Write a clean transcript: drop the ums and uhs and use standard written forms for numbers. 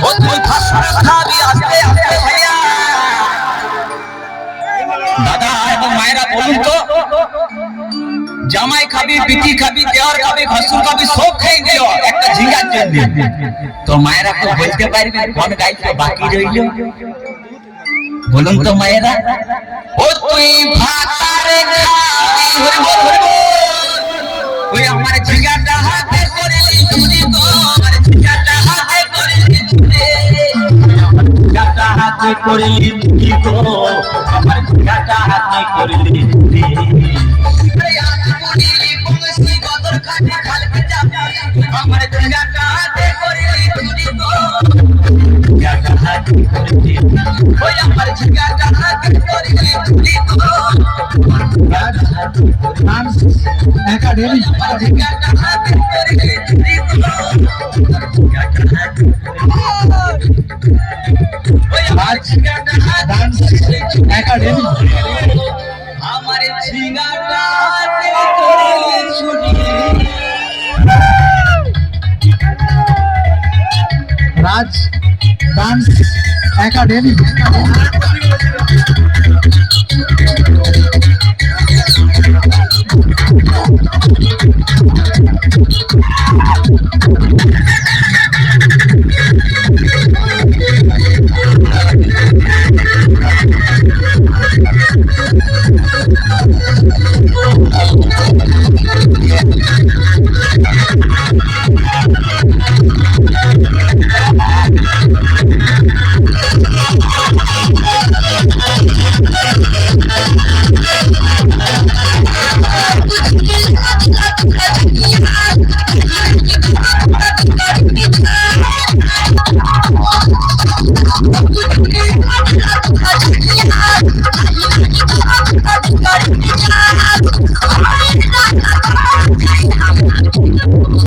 ও তুই ভাষণ খাবি আস্তে আস্তে ভাইয়া। দাদা এবং মায়েরা বলুন তো, জামাই খাবি, পিটি খাবি, দেওয়ার খাবি, ভাসুর খাবি, সব খাই দিল একটা ঝিঙ্গার জন্য। তো মায়েরা তো বলতে পারবে কোন দায়িত্ব বাকি রইল? বলুন তো মায়েরা। ও তুই ভাতারে খাবি, হরি বল হরি বল। ওই আমার ঝিঙ্গাটা হাতে করলি চুরি গো, আমার ঝিঙ্গাটা হাতে করলি চুরি, আমার ঝিঙ্গাটা হাতে করলি চুরি গো, আমার ঝিঙ্গাটা হাতে করলি চুরি। আমার ঝিঙ্গাটা হাতে করলি চুরি গো, ঝিঙ্গাটা হাতে করলি, ওই আমার ঝিঙ্গাটা হাতে করলি চুরি গো, একাডেমি ঝিঙ্গাটা হাতে করলি চুরি গো, ঝিঙ্গাটা হাতে ডান্স একাডেমি আমার ঝিঙ্গাটা হাতে করলি চুরি। রাজ ডান্স একাডেমি